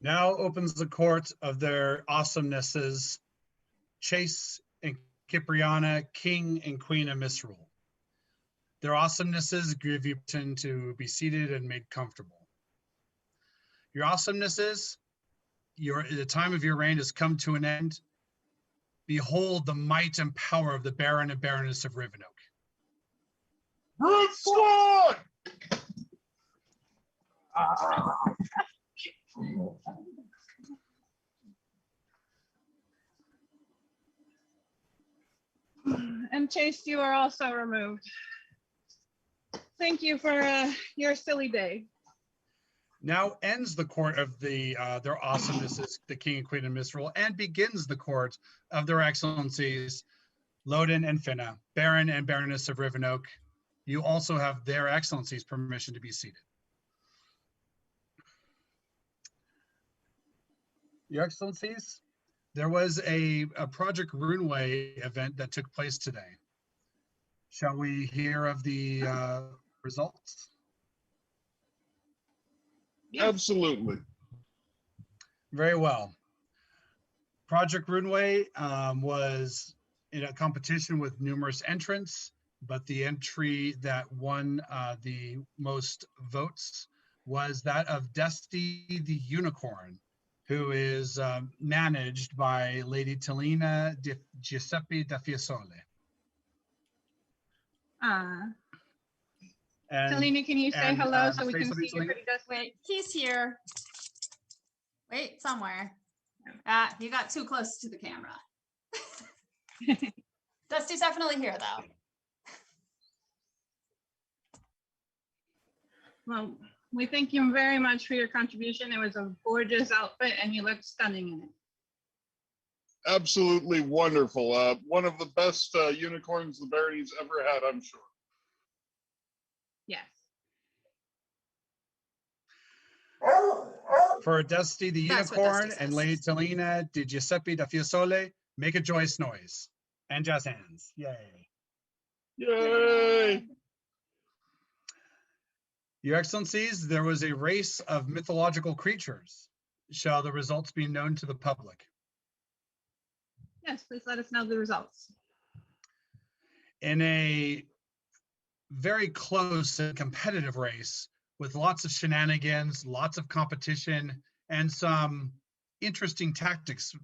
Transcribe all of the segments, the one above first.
Now opens the court of their awesomenesses, Chase and Cipriana, King and Queen of Misrule. Their awesomenesses give you permission to be seated and made comfortable. Your awesomenesses, the time of your reign has come to an end. Behold the might and power of the Baron and Baroness of Rivenoak. Brute squad! And Chase, you are also removed. Thank you for your silly day. Now ends the court of their awesomenesses, the King and Queen of Misrule, and begins the court of their excellencies, Loden and Finna, Baron and Baroness of Rivenoak. You also have their excellencies' permission to be seated. Your excellencies, there was a Project Runeway event that took place today. Shall we hear of the results? Absolutely. Very well. Project Runeway was in a competition with numerous entrants, but the entry that won the most votes was that of Dusty the Unicorn, who is managed by Lady Talina Giuseppe da Fiesole. Talina, can you say hello so we can see your pretty Dusty? Wait, he's here. Wait, somewhere. You got too close to the camera. Dusty's definitely here, though. Well, we thank you very much for your contribution. It was a gorgeous outfit and you looked stunning in it. Absolutely wonderful. One of the best unicorns the Barony's ever had, I'm sure. Yes. For Dusty the That's what Unicorn Dusty and says. Lady Talina di Giuseppe da Fiesole, make a joyous noise. And jazz hands. Yay. Yay! Your Excellencies, there was a race of mythological creatures. Shall the results be known to the public? Yes, please let us know the results. In a very close and competitive race with lots of shenanigans, lots of competition, and some interesting tactics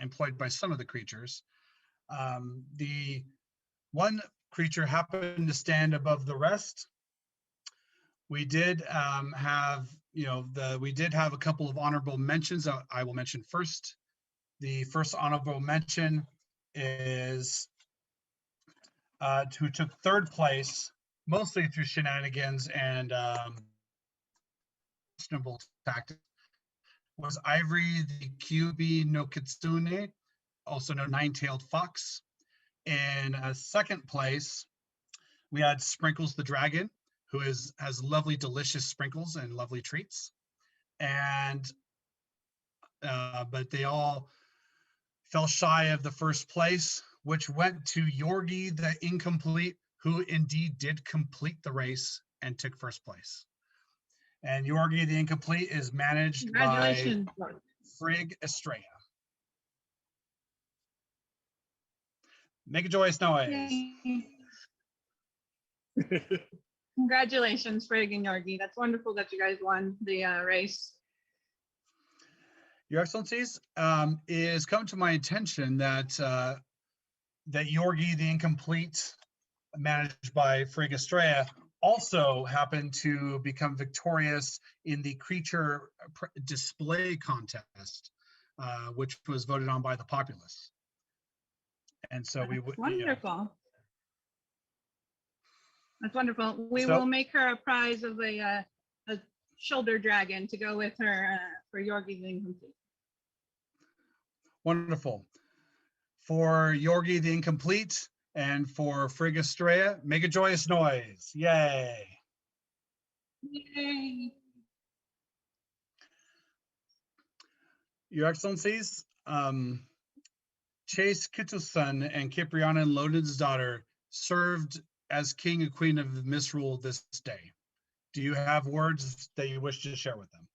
employed by some of the creatures. The one creature happened to stand above the rest. We did have, we did have a couple of honorable mentions. I will mention first. The first honorable mention is who took third place, mostly through shenanigans and questionable tactics, was Ivory the Kyubi no Kitsune, also known Nine-Tailed Fox. In second place, we had Sprinkles the Dragon, who has lovely, delicious sprinkles and lovely treats. And but they all fell shy of the first place, which went to Yorgi the Incomplete, who indeed did complete the race and took first place. And Yorgi the Incomplete is managed by Frigg Estrella. Make a joyous noise. Congratulations, Frigg and Yorgi. That's wonderful that you guys won the race. Your Excellencies, it has come to my attention that that Yorgi the Incomplete, managed by Frigg Estrella, also happened to become victorious in the creature display contest, which was voted on by the populace. And so we would. Wonderful. That's wonderful. We will make her a prize of a shoulder dragon to go with her for Yorgi the Incomplete. Wonderful. For Yorgi the Incomplete and for Frigg Estrella, make a joyous noise. Yay. Yay. Your Excellencies, Chase Kittelson and Cipriana and Loden's daughter served as King and Queen of Misrule this day. Do you have words that you wish to share with them?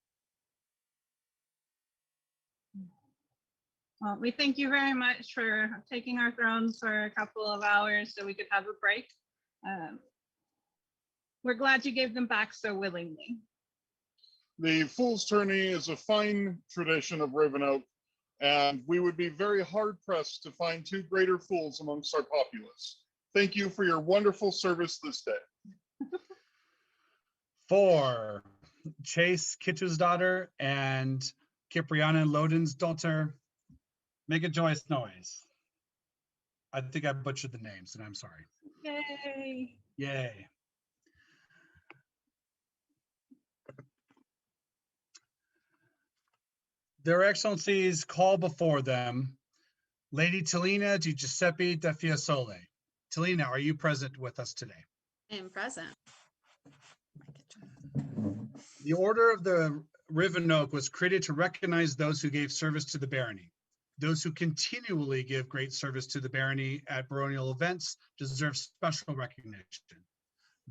Well, we thank you very much for taking our thrones for a couple of hours so we could have a break. We're glad you gave them back so willingly. The Fool's Tourney is a fine tradition of Rivenoak, and we would be very hard-pressed to find two greater fools amongst our populace. Thank you for your wonderful service this day. 4, Chase Kitchu's daughter and Kipriana Loden's daughter, make a joyous noise. I think I butchered the names, and I'm sorry. Yay! Yay. Their Excellencies call before them Lady Talina di Giuseppe da Fiesole. Talina, are you present with us today? I am present. The Order of the Rivenoak was created to recognize those who gave service to the barony. Those who continually give great service to the barony at baronial events deserve special recognition.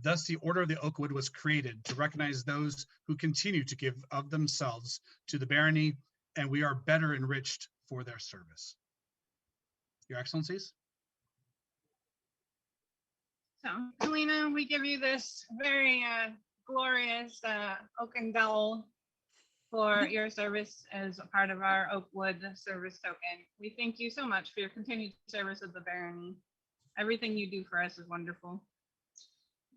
Thus, the Order of the Oakwood was created to recognize those who continue to give of themselves to the barony, and we are better enriched for their service. Your Excellencies? So, Talina, we give you this very glorious oaken dowel for your service as a part of our Oakwood service token. We thank you so much for your continued service of the barony. Everything you do for us is wonderful.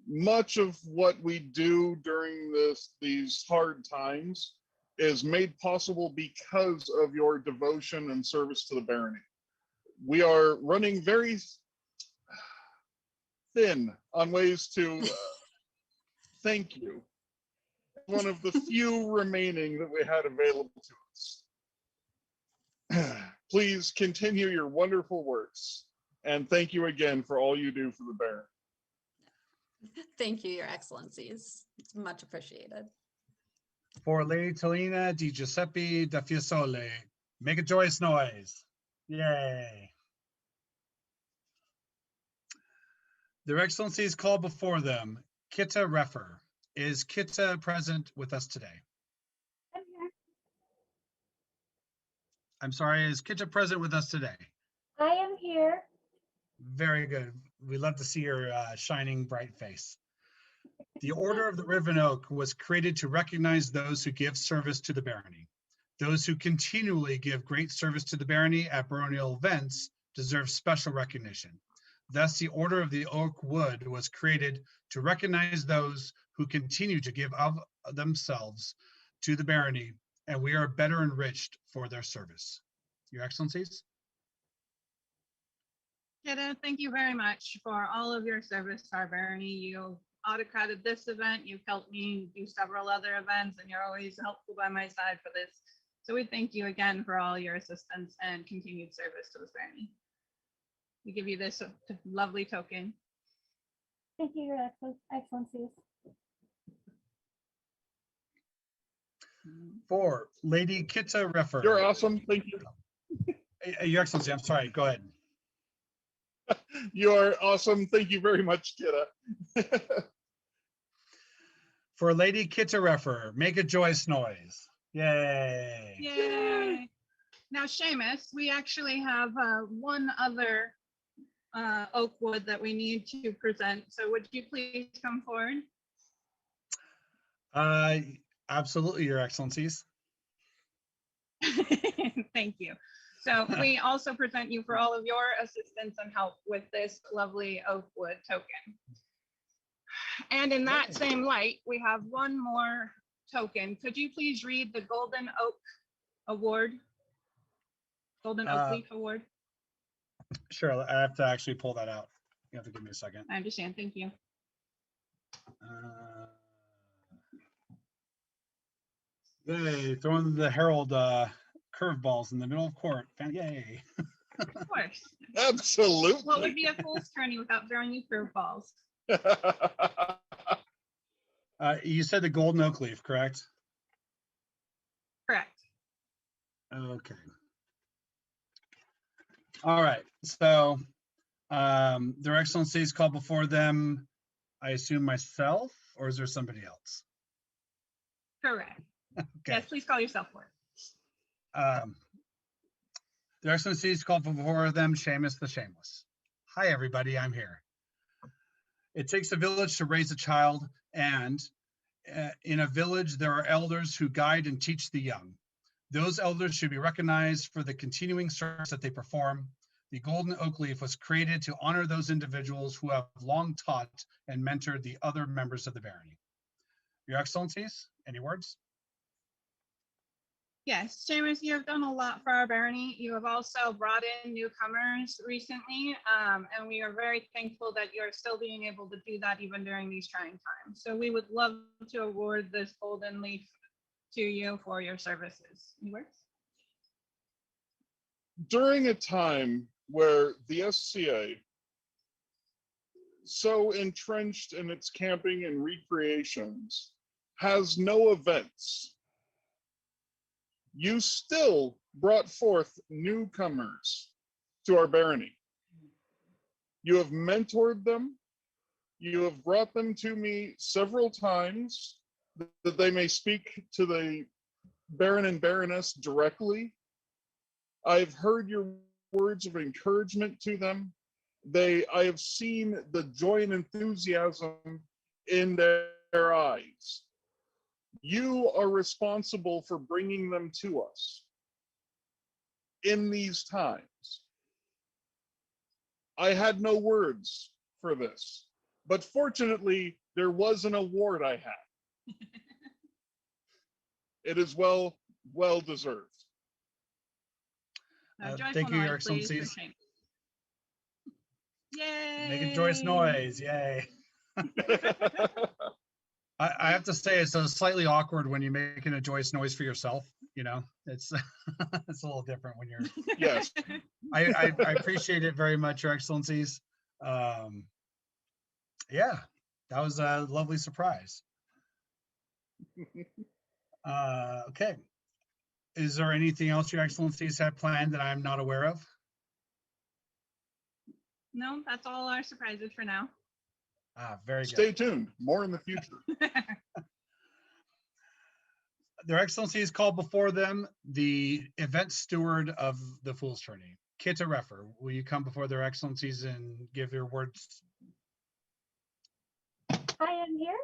Much of what we do during these hard times is made possible because of your devotion and service to the barony. We are running very thin on ways to thank you. One of the few remaining that we had available to us. Please continue your wonderful works, and thank you again for all you do for the barony. Thank you, Your Excellencies. It's much appreciated. For Lady Talina di Giuseppe da Fiesole, make a joyous noise. Yay. Their Excellencies call before them Kitta Reffer. Is Kitta present with us today? I'm here. I'm sorry, is Kitta present with us today? I am here. Very good. We love to see your shining bright face. The Order of the Rivenoak was created to recognize those who give service to the barony. Those who continually give great service to the barony at baronial events deserve special recognition. Thus, the Order of the Oakwood was created to recognize those who continue to give of themselves to the barony, and we are better enriched for their service. Your Excellencies? Kitta, thank you very much for all of your service to our barony. You autocrated this event, you've helped me do several other events, and you're always helpful by my side for this. So we thank you again for all your assistance and continued service to this barony. We give you this lovely token. Thank you, Your Excellencies. For Lady Kitta Reffer. You're awesome. Thank you. Your Excellency, I'm sorry. Go ahead. You are awesome. Thank you very much, Kitta. For Lady Kitta Reffer, make a joyous noise. Yay. Yay! Now, Seamus, we actually have one other Oakwood that we need to present. So would you please come forward? Absolutely, Your Excellencies. Thank you. So we also present you for all of your assistance and help with this lovely Oakwood token. And in that same light, we have one more token. Could you please read the Golden Oak Award? Golden Oak Leaf Award? Sure, I have to actually pull that out. You have to give me a second. I understand, thank you. Yay, throwing the Herald curveballs in the middle of court. Yay. Of course. Absolutely. What would be a fool's tourney without throwing you curveballs? You said the Golden Oak Leaf, correct? Correct. Okay. All right, so Their Excellencies call before them, I assume myself, or is there somebody else? Correct. Okay. Yes, please call yourself for it. Their Excellencies call before them Seamus the Shameless. Hi, everybody, I'm here. It takes a village to raise a child, and in a village, there are elders who guide and teach the young. Those elders should be recognized for the continuing service that they perform. The Golden Oak Leaf was created to honor those individuals who have long taught and mentored the other members of the Barony. Your Excellencies, any words? Yes, Seamus, you have done a lot for our barony. You have also brought in newcomers recently, and we are very thankful that you're still being able to do that even during these trying times. So we would love to award this golden leaf to you for your services. Any words? During a time where the SCA, so entrenched in its camping and recreations, has no events, you still brought forth newcomers to our barony. You have mentored them. You have brought them to me several times that they may speak to the Baron and Baroness directly. I've heard your words of encouragement to them. I have seen the joy and enthusiasm in their eyes. You are responsible for bringing them to us in these times. I had no words for this, but fortunately, there was an award I had. It is well deserved. Joyful Thank you, Your noise, please, for Excellencies. Seamus. Yay! Make a joyous noise, yay. I have to say, it's slightly awkward when you're making a joyous noise for yourself. You know, it's it's a little different when you're. Yes. I appreciate it very much, Your Excellencies. Yeah, that was a lovely surprise. Okay, is there anything else Your Excellencies have planned that I'm not aware of? No, that's all our surprises for now. Very good. Stay tuned. More in the future. Their Excellencies call before them the event steward of the Fool's Tourney, Kitta Reffer. Will you come before Their Excellencies and give your words? I am here.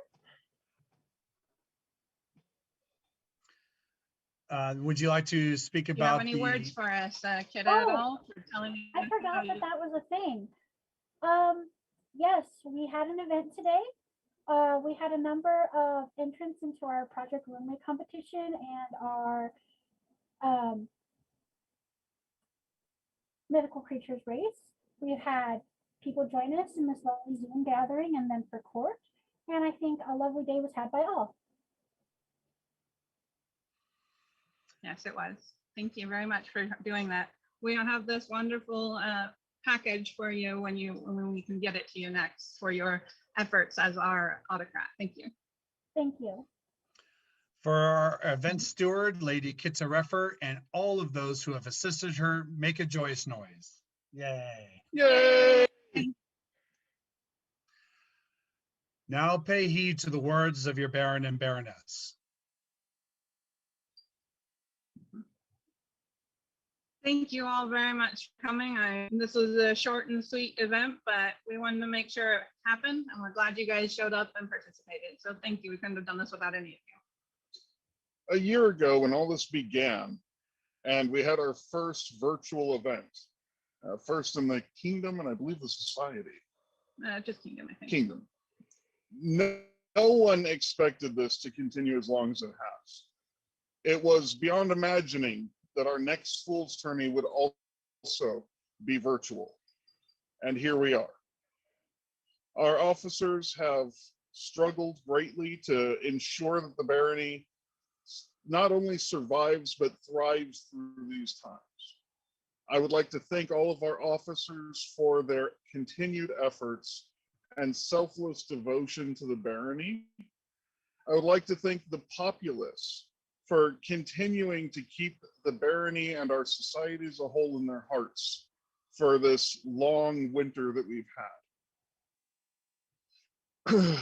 Would you like to speak Do you have about any the? words for us, Kitta, at Oh, all? For telling me I forgot how that you- that was a thing. Yes, we had an event today. We had a number of entrants into our Project Runway competition and our mythical creatures race. We've had people join us in this lovely Zoom gathering and then for court. And I think a lovely day was had by all. Yes, it was. Thank you very much for doing that. We have this wonderful package for you when we can get it to you next for your efforts as our autocrat. Thank you. Thank you. For our event steward, Lady Kitta Reffer, and all of those who have assisted her, make a joyous noise. Yay. Yay! Now pay heed to the words of your Baron and Baroness. Thank you all very much for coming. This was a short and sweet event, but we wanted to make sure it happened, and we're glad you guys showed up and participated. So thank you. We couldn't have done this without any of you. A year ago, when all this began, and we had our first virtual event, first in the kingdom, and I believe the society. Just Kingdom, I think. Kingdom. No one expected this to continue as long as it has. It was beyond imagining that our next Fool's Tourney would also be virtual. And here we are. Our officers have struggled greatly to ensure that the barony not only survives, but thrives through these times. I would like to thank all of our officers for their continued efforts and selfless devotion to the barony. I would like to thank the populace for continuing to keep the barony and our society as a whole in their hearts for this long winter that we've had.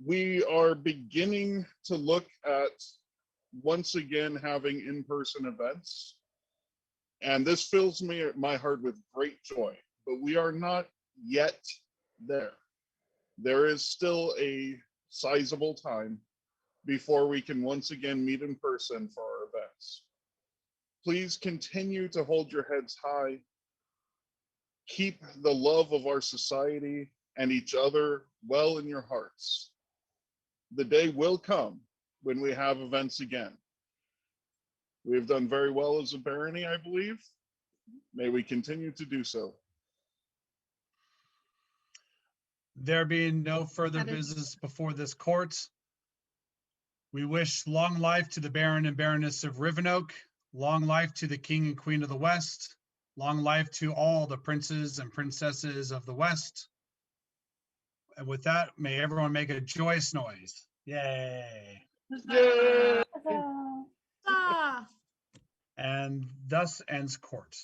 We are beginning to look at once again having in-person events. And this fills my heart with great joy, but we are not yet there. There is still a sizable time before we can once again meet in person for our events. Please continue to hold your heads high. Keep the love of our society and each other well in your hearts. The day will come when we have events again. We've done very well as a barony, I believe. May we continue to do so. There being no further That is- business before this court, we wish long life to the Baron and Baroness of Rivenoak, long life to the King and Queen of the West, long life to all the princes and princesses of the West. And with that, may everyone make a joyous noise. Yay. Yay! So, Ah. And thus ends court.